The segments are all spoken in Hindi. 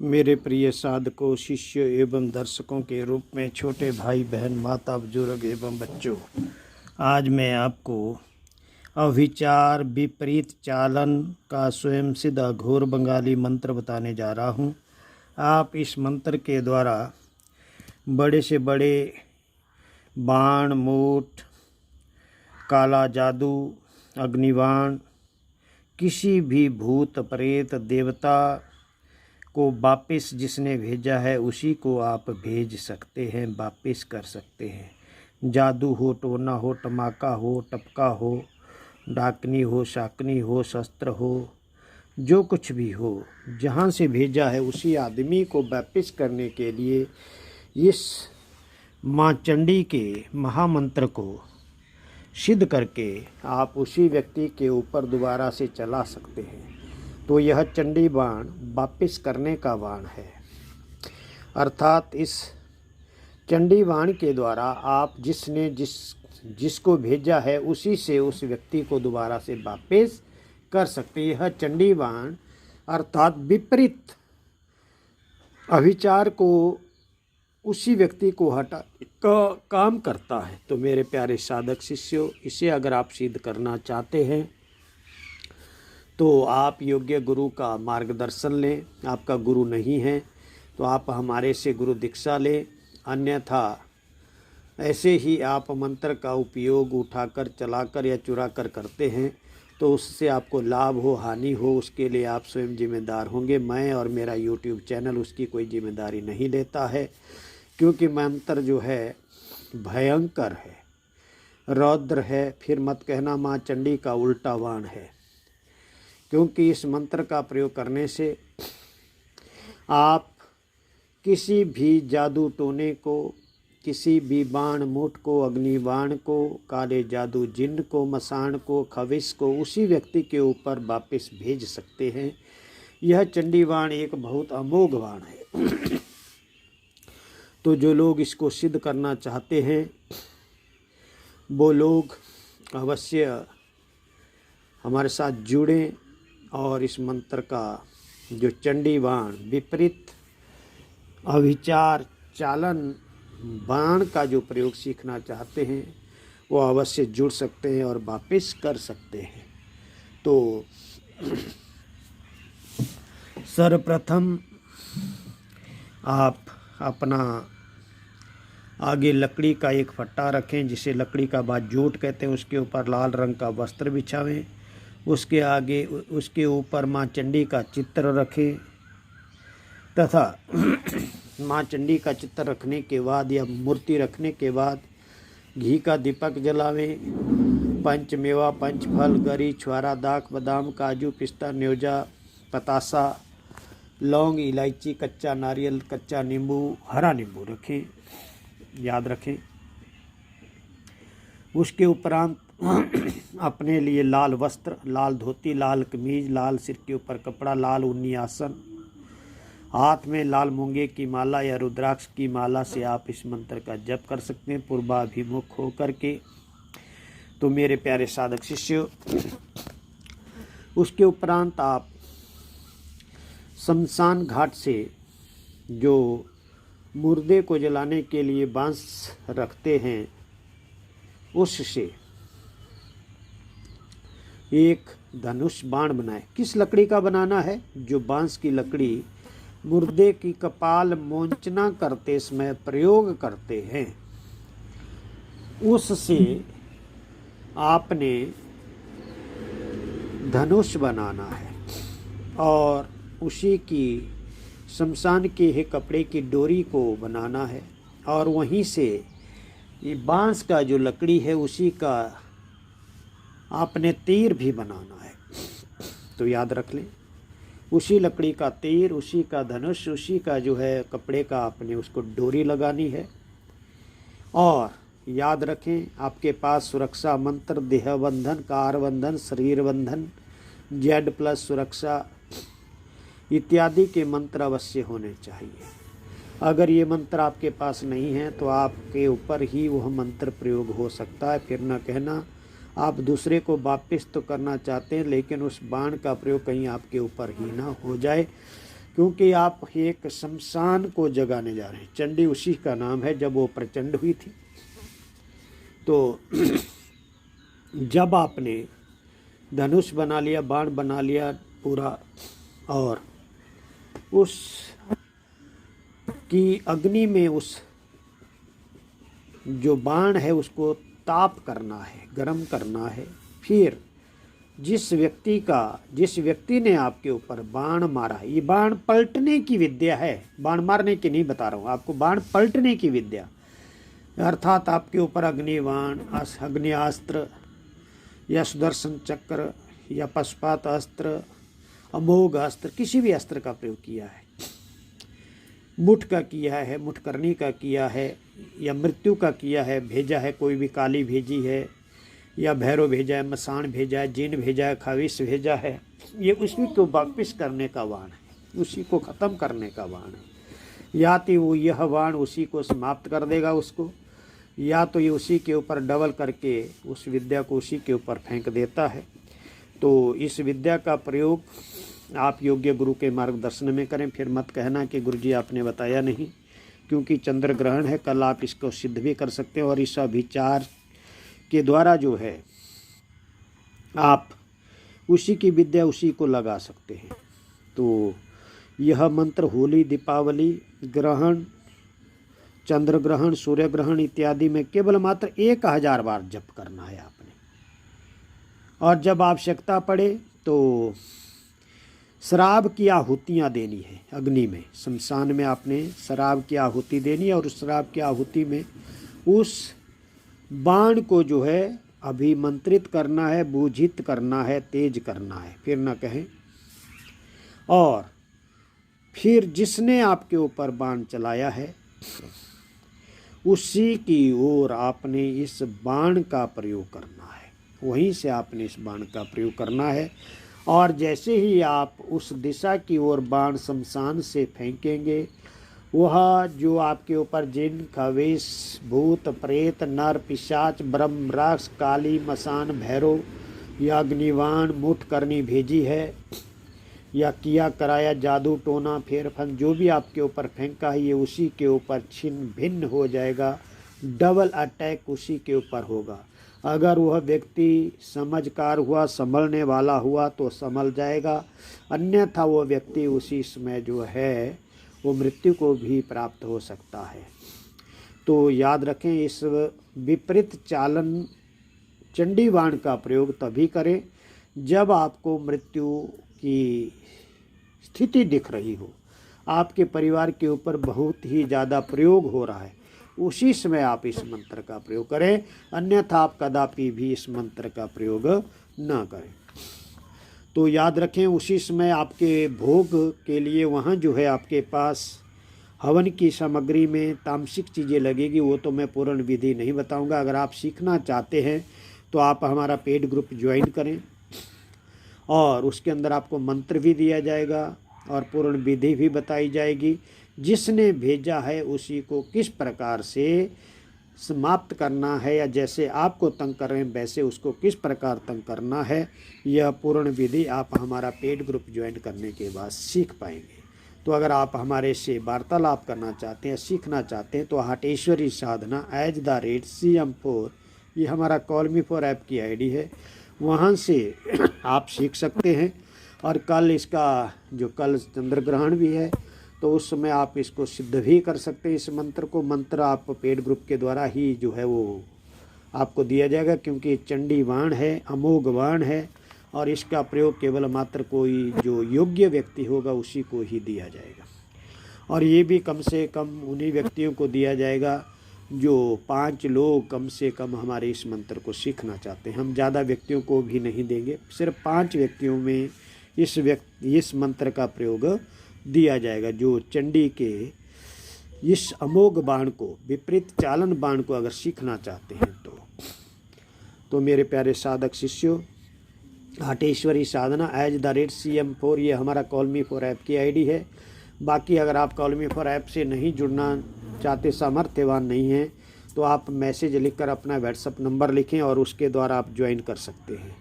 मेरे प्रिय साधकों, शिष्यों एवं दर्शकों के रूप में छोटे भाई बहन, माता बुजुर्ग एवं बच्चों, आज मैं आपको अभिचार विपरीत चालन का स्वयं सिद्ध अघोर बंगाली मंत्र बताने जा रहा हूँ। आप इस मंत्र के द्वारा बड़े से बड़े बाण, मूठ, काला जादू, अग्निबाण, किसी भी भूत प्रेत देवता को वापस जिसने भेजा है उसी को आप भेज सकते हैं, वापस कर सकते हैं। जादू हो, टोना हो, टमाका हो, टपका हो, डाकनी हो, शाकनी हो, शस्त्र हो, जो कुछ भी हो, जहाँ से भेजा है उसी आदमी को वापस करने के लिए इस माँ चंडी के महामंत्र को सिद्ध करके आप उसी व्यक्ति के ऊपर दोबारा से चला सकते हैं। तो यह चंडी बाण वापस करने का बाण है, अर्थात इस चंडी बाण के द्वारा आप जिसको भेजा है उसी से उस व्यक्ति को दोबारा से वापस कर सकते। यह चंडी बाण अर्थात विपरीत अभिचार को उसी व्यक्ति को हटा का काम करता है। तो मेरे प्यारे साधक शिष्यों, इसे अगर आप सिद्ध करना चाहते हैं तो आप योग्य गुरु का मार्गदर्शन लें। आपका गुरु नहीं है तो आप हमारे से गुरु दीक्षा लें, अन्यथा ऐसे ही आप मंत्र का उपयोग उठाकर, चलाकर या चुराकर करते हैं तो उससे आपको लाभ हो हानि हो उसके लिए आप स्वयं जिम्मेदार होंगे। मैं और मेरा YouTube चैनल उसकी कोई जिम्मेदारी नहीं लेता है, क्योंकि मंत्र जो है भयंकर है, रौद्र है, फिर मत कहना माँ चंडी का उल्टा बाण है। क्योंकि इस मंत्र का प्रयोग करने से आप किसी भी जादू टोने को, किसी भी बाण मूठ को, अग्निबाण को, काले जादू जिन्न को, मसान को, खविश को उसी व्यक्ति के ऊपर वापस भेज सकते हैं। यह चंडी बाण एक बहुत अमोघ बाण है। तो जो लोग इसको सिद्ध करना चाहते हैं वो लोग अवश्य हमारे साथ जुड़ें और इस मंत्र का जो चंडी बाण विपरीत अभिचार चालन बाण का जो प्रयोग सीखना चाहते हैं वो अवश्य जुड़ सकते हैं और वापस कर सकते हैं। तो सर्वप्रथम आप अपना आगे लकड़ी का एक फट्टा रखें, जिसे लकड़ी का बाजूट कहते हैं, उसके ऊपर लाल रंग का वस्त्र बिछावें। उसके आगे उसके ऊपर माँ चंडी का चित्र रखें तथा माँ चंडी का चित्र रखने के बाद या मूर्ति रखने के बाद घी का दीपक जलावें। पंचमेवा, पंचफल, गरी, छुआरा, दाख, बादाम, काजू, पिस्ता, न्योजा, पतासा, लौंग, इलायची, कच्चा नारियल, कच्चा नींबू, हरा नींबू रखें, याद रखें। उसके उपरांत अपने लिए लाल वस्त्र, लाल धोती, लाल कमीज, लाल सिर के ऊपर कपड़ा, लाल ऊनी आसन, हाथ में लाल मूंगे की माला या रुद्राक्ष की माला से आप इस मंत्र का जप कर सकते हैं पूर्वाभिमुख होकर के। तो मेरे प्यारे साधक शिष्यों, उसके उपरांत आप शमशान घाट से जो मुर्दे को जलाने के लिए बांस रखते हैं उससे एक धनुष बाण बनाए। किस लकड़ी का बनाना है? जो बांस की लकड़ी मुर्दे की कपाल मोचना करते समय प्रयोग करते हैं उससे आपने धनुष बनाना है और उसी की शमशान के ही कपड़े की डोरी को बनाना है और वहीं से ये बांस का जो लकड़ी है उसी का आपने तीर भी बनाना है। तो याद रख लें, उसी लकड़ी का तीर, उसी का धनुष, उसी का जो है कपड़े का आपने उसको डोरी लगानी है। और याद रखें, आपके पास सुरक्षा मंत्र, देह बंधन, कार बंधन, शरीर बंधन, Z+ सुरक्षा इत्यादि के मंत्र अवश्य होने चाहिए। अगर ये मंत्र आपके पास नहीं है तो आपके ऊपर ही वह मंत्र प्रयोग हो सकता है। फिर न कहना आप दूसरे को वापस तो करना चाहते हैं लेकिन उस बाण का प्रयोग कहीं आपके ऊपर ही ना हो जाए, क्योंकि आप एक शमशान को जगाने जा रहे हैं। चंडी उसी का नाम है जब वो प्रचंड हुई थी। तो जब आपने धनुष बना लिया, बाण बना लिया पूरा, और उस की अग्नि में उस जो बाण है उसको ताप करना है, गर्म करना है। फिर जिस व्यक्ति ने आपके ऊपर बाण मारा, ये बाण पलटने की विद्या है, बाण मारने की नहीं बता रहा हूँ आपको, बाण पलटने की विद्या, अर्थात आपके ऊपर अग्निबाण, अग्नियास्त्र या सुदर्शन चक्र या पशुपात अस्त्र, अमोघ अस्त्र, किसी भी अस्त्र का प्रयोग किया है, मुठ का किया है, मुठकर्णी का किया है, या मृत्यु का किया है, भेजा है, कोई भी काली भेजी है, या भैरव भेजा है, मसान भेजा है, जिन भेजा है, खविश भेजा है, ये उसी को वापिस करने का बाण है, उसी को ख़त्म करने का बाण है। या तो वो यह बाण उसी को समाप्त कर देगा उसको, या तो ये उसी के ऊपर डबल करके उस विद्या को उसी के ऊपर फेंक देता है। तो इस विद्या का प्रयोग आप योग्य गुरु के मार्गदर्शन में करें। फिर मत कहना कि गुरुजी आपने बताया नहीं, क्योंकि चंद्र ग्रहण है, कल आप इसको सिद्ध भी कर सकते हैं और इस विचार के द्वारा जो है आप उसी की विद्या उसी को लगा सकते हैं। तो यह मंत्र होली, दीपावली, ग्रहण, चंद्र ग्रहण, सूर्य ग्रहण इत्यादि में केवल मात्र 1000 बार जप करना है आपने। और जब आवश्यकता पड़े तो शराब की आहुतियाँ देनी है अग्नि में, शमशान में आपने शराब की आहुति देनी है, और उस शराब की आहुति में उस बाण को जो है अभिमंत्रित करना है, बूझित करना है, तेज करना है, फिर न कहें। और फिर जिसने आपके ऊपर बाण चलाया है उसी की ओर आपने इस बाण का प्रयोग करना है, वहीं से आपने इस बाण का प्रयोग करना है। और जैसे ही आप उस दिशा की ओर बाण शमशान से फेंकेंगे, वह जो आपके ऊपर जिन, खवेश, भूत, प्रेत, नर, पिशाच, ब्रह्म, राक्ष, काली, मसान, भैरव या अग्निबाण, मुठकर्णी भेजी है, या किया कराया जादू, टोना, फेरफन, जो भी आपके ऊपर फेंका है ये उसी के ऊपर छिन्न भिन्न हो जाएगा, डबल अटैक उसी के ऊपर होगा। अगर वह व्यक्ति समझकार हुआ, संभलने वाला हुआ तो संभल जाएगा, अन्यथा वो व्यक्ति उसी समय जो है वो मृत्यु को भी प्राप्त हो सकता है। तो याद रखें, इस विपरीत चालन चंडी बाण का प्रयोग तभी करें जब आपको मृत्यु की स्थिति दिख रही हो, आपके परिवार के ऊपर बहुत ही ज़्यादा प्रयोग हो रहा है, उसी समय आप इस मंत्र का प्रयोग करें, अन्यथा आप कदापि भी इस मंत्र का प्रयोग न करें। तो याद रखें, उसी समय आपके भोग के लिए वहाँ जो है आपके पास हवन की सामग्री में तामसिक चीज़ें लगेगी, वो तो मैं पूर्ण विधि नहीं बताऊंगा। अगर आप सीखना चाहते हैं तो आप हमारा पेड ग्रुप ज्वाइन करें, और उसके अंदर आपको मंत्र भी दिया जाएगा और पूर्ण विधि भी बताई जाएगी। जिसने भेजा है उसी को किस प्रकार से समाप्त करना है, या जैसे आपको तंग कर रहे हैं वैसे उसको किस प्रकार तंग करना है, यह पूर्ण विधि आप हमारा पेड ग्रुप ज्वाइन करने के बाद सीख पाएंगे। तो अगर आप हमारे से वार्तालाप करना चाहते हैं, सीखना चाहते हैं, तो हाटेश्वरी साधना @CM4 ये हमारा कॉल मी फॉर ऐप की आईडी है, वहाँ से आप सीख सकते हैं। और कल इसका जो कल चंद्र ग्रहण भी है, तो उस समय आप इसको सिद्ध भी कर सकते हैं। इस मंत्र को, मंत्र आप पेड ग्रुप के द्वारा ही जो है वो आपको दिया जाएगा, क्योंकि चंडी बाण है, अमोघ बाण है, और इसका प्रयोग केवल मात्र कोई जो योग्य व्यक्ति होगा उसी को ही दिया जाएगा। और ये भी कम से कम उन्हीं व्यक्तियों को दिया जाएगा जो 5 लोग कम से कम हमारे इस मंत्र को सीखना चाहते हैं। हम ज़्यादा व्यक्तियों को भी नहीं देंगे, सिर्फ 5 व्यक्तियों में इस मंत्र का प्रयोग दिया जाएगा, जो चंडी के इस अमोघ बाण को, विपरीत चालन बाण को अगर सीखना चाहते हैं तो मेरे प्यारे साधक शिष्यों, हाटेश्वरी साधना @CM4 ये हमारा कॉल मी फॉर ऐप की आईडी है। बाकी अगर आप कॉल मी फॉर ऐप से नहीं जुड़ना चाहते, सामर्थ्यवान नहीं हैं, तो आप मैसेज लिखकर अपना व्हाट्सएप नंबर लिखें और उसके द्वारा आप ज्वाइन कर सकते हैं।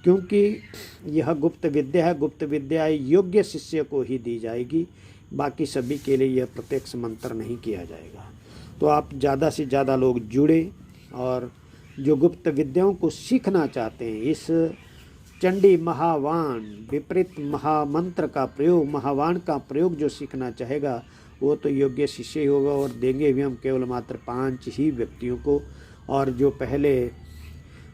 क्योंकि यह गुप्त विद्या है। गुप्त विद्या योग्य शिष्य को ही दी जाएगी, बाकी सभी के लिए यह प्रत्यक्ष मंत्र नहीं किया जाएगा। तो आप ज़्यादा से ज़्यादा लोग जुड़े और जो गुप्त विद्याओं को सीखना चाहते हैं, इस चंडी महावाण विपरीत महामंत्र का प्रयोग, महावाण का प्रयोग जो सीखना चाहेगा वो तो योग्य शिष्य ही होगा। और देंगे भी हम केवल मात्र 5 ही व्यक्तियों को। और जो पहले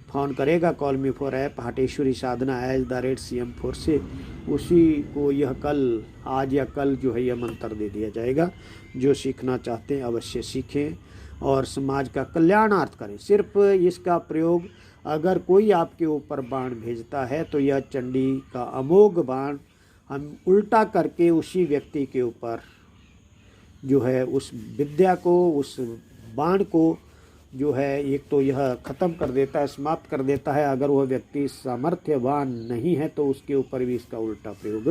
फ़ोन करेगा call me for app Hateshwari Sadhana @CM4 से, उसी को यह कल, आज या कल जो है यह मंत्र दे दिया जाएगा। जो सीखना चाहते हैं अवश्य सीखें और समाज का कल्याणार्थ करें। सिर्फ इसका प्रयोग अगर कोई आपके ऊपर बाण भेजता है तो यह चंडी का अमोघ बाण हम उल्टा करके उसी व्यक्ति के ऊपर जो है उस विद्या को, उस बाण को जो है एक तो यह ख़त्म कर देता है, समाप्त कर देता है। अगर वह व्यक्ति सामर्थ्यवान नहीं है तो उसके ऊपर भी इसका उल्टा प्रयोग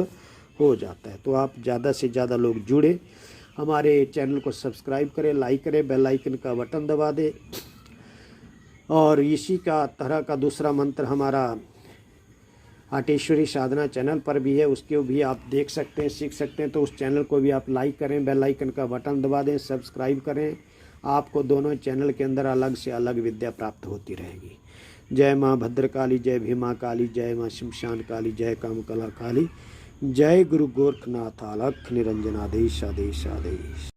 हो जाता है। तो आप ज़्यादा से ज़्यादा लोग जुड़े, हमारे चैनल को सब्सक्राइब करें, लाइक करें, बेल आइकन का बटन दबा दें। और इसी का तरह का दूसरा मंत्र हमारा हाटेश्वरी साधना चैनल पर भी है, उसके भी आप देख सकते हैं, सीख सकते हैं। तो उस चैनल को भी आप लाइक करें, बेल आइकन का बटन दबा दें, सब्सक्राइब करें। आपको दोनों चैनल के अंदर अलग से अलग विद्या प्राप्त होती रहेगी। जय माँ भद्रकाली, जय भीमा काली, जय माँ शमशान काली, जय कामकला काली, जय गुरु गोरखनाथ अलख निरंजन आदेश आदेश आदेश।